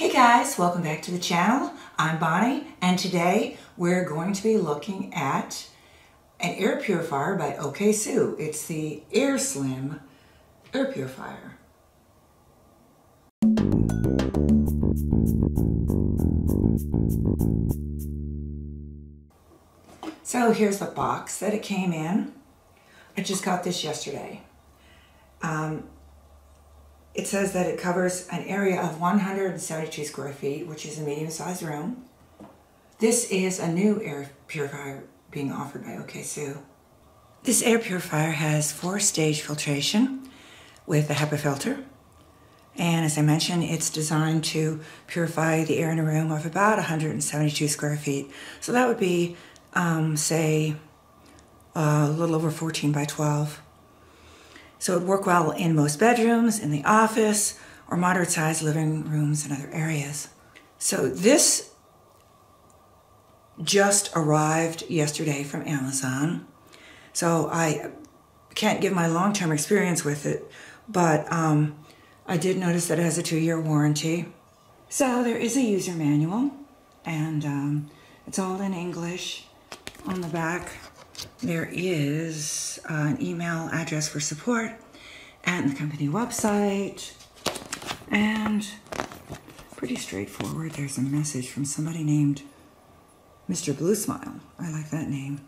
Hey guys, welcome back to the channel. I'm Bonnie, and today we're going to be looking at an air purifier by Okaysou. It's the AirSlim air purifier. So here's the box that it came in. I just got this yesterday. It says that it covers an area of 172 square feet, which is a medium-sized room. This is a new air purifier being offered by Okaysou. This air purifier has 4-stage filtration with a HEPA filter. And as I mentioned, it's designed to purify the air in a room of about 172 square feet. So that would be, say, a little over 14 by 12. So it would work well in most bedrooms, in the office, or moderate-sized living rooms and other areas. So this just arrived yesterday from Amazon. So I can't give my long-term experience with it, but I did notice that it has a 2-year warranty. So there is a user manual, and it's all in English. On the back, there is an email address for support and the company website, and pretty straightforward. There's a message from somebody named Mr. Blue Smile. I like that name.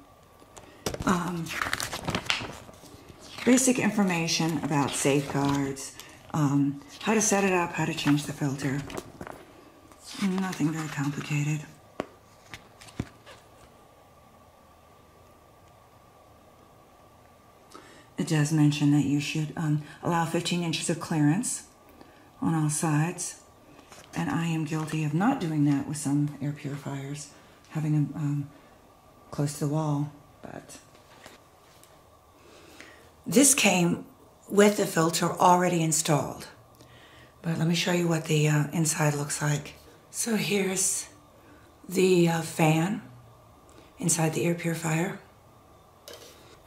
Basic information about safeguards, how to set it up, how to change the filter. Nothing very complicated. It does mention that you should allow 15 inches of clearance on all sides. And I am guilty of not doing that with some air purifiers, having them close to the wall. But this came with the filter already installed. But let me show you what the inside looks like. So here's the fan inside the air purifier.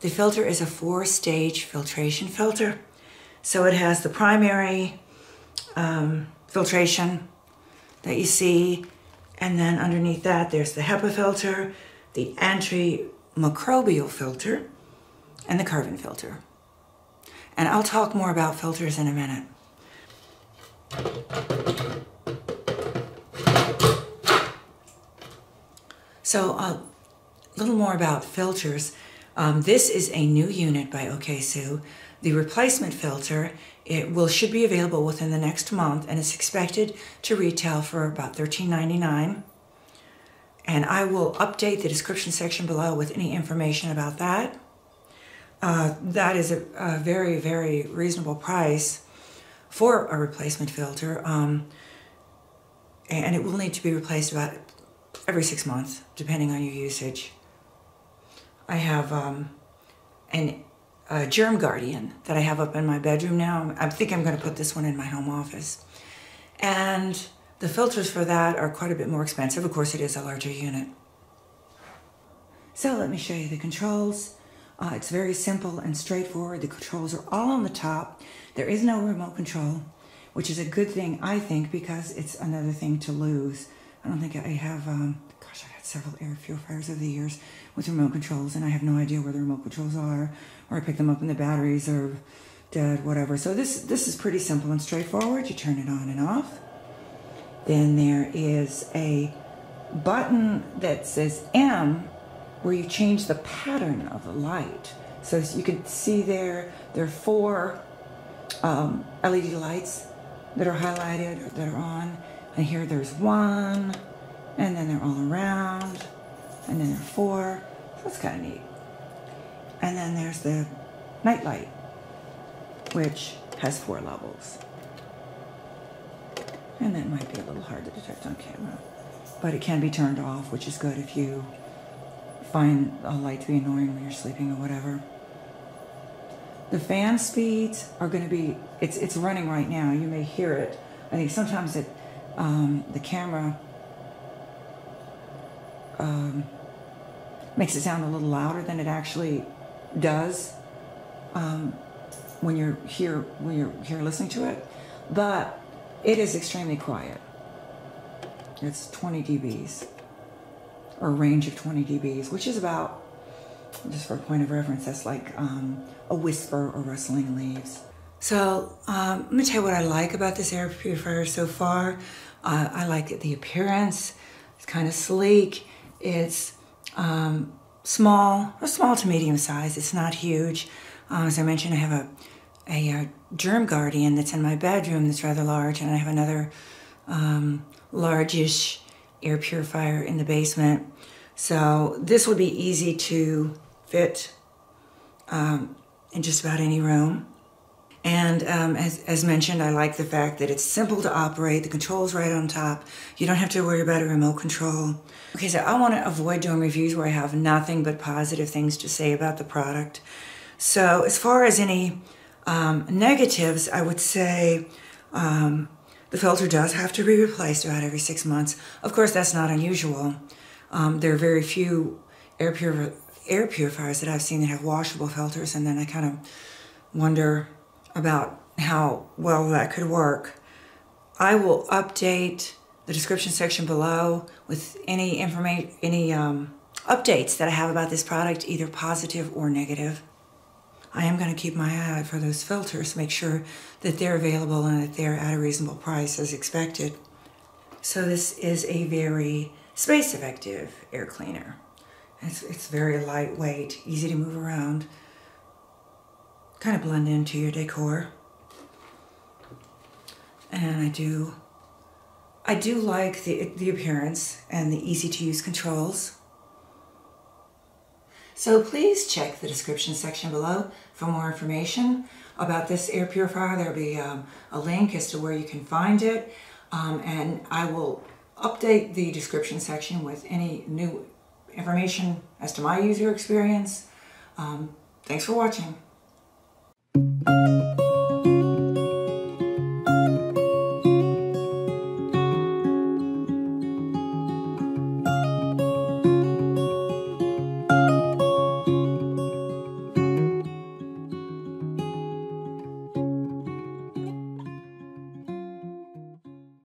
The filter is a 4-stage filtration filter. So it has the primary filtration that you see, and then underneath that there's the HEPA filter, the anti-microbial filter, and the carbon filter. And I'll talk more about filters in a minute. So a little more about filters. This is a new unit by Okaysou. The replacement filter should be available within the next month, and it's expected to retail for about $13.99. And I will update the description section below with any information about that. That is a very, very reasonable price for a replacement filter, and it will need to be replaced about every 6 months, depending on your usage. I have a germ guardian that I have up in my bedroom now. I think I'm going to put this one in my home office. And the filters for that are quite a bit more expensive. Of course, it is a larger unit. So let me show you the controls. It's very simple and straightforward. The controls are all on the top. There is no remote control, which is a good thing, I think, because it's another thing to lose. I don't think I have... Gosh, I've had several air purifiers over the years with remote controls, and I have no idea where the remote controls are, or I pick them up and the batteries are dead, whatever. So this is pretty simple and straightforward. You turn it on and off. Then there is a button that says M, where you change the pattern of the light. So you can see there are 4 LED lights that are highlighted, that are on. And here there's 1, and then they're all around, and then there are 4. So that's kind of neat. And then there's the nightlight, which has 4 levels. And that might be a little hard to detect on camera, but it can be turned off, which is good if you find a light to be annoying when you're sleeping or whatever. The fan speeds are going to be, it's running right now. You may hear it. I think sometimes the camera makes it sound a little louder than it actually does when you're here listening to it, but it is extremely quiet. It's 20 dBs, or a range of 20 dBs, which is about, just for a point of reference, that's like a whisper or rustling leaves. So let me tell you what I like about this air purifier so far. I like the appearance. It's kind of sleek. It's small to medium size. It's not huge. As I mentioned, I have a germ guardian that's in my bedroom that's rather large, and I have another largish air purifier in the basement. So this would be easy to fit in just about any room. And as mentioned, I like the fact that it's simple to operate. The control's right on top. You don't have to worry about a remote control. Okay, so I want to avoid doing reviews where I have nothing but positive things to say about the product. So as far as any negatives, I would say the filter does have to be replaced about every 6 months. Of course, that's not unusual. There are very few air purifiers that I've seen that have washable filters, and then I kind of wonder about how well that could work. I will update the description section below with any updates that I have about this product, either positive or negative. I am going to keep my eye out for those filters, make sure that they're available and that they're at a reasonable price as expected. So this is a very space-effective air cleaner. It's very lightweight, easy to move around, kind of blend into your decor. And I do like the appearance and the easy-to-use controls. So please check the description section below for more information about this air purifier. There'll be a link as to where you can find it. And I will update the description section with any new information as to my user experience. Thanks for watching.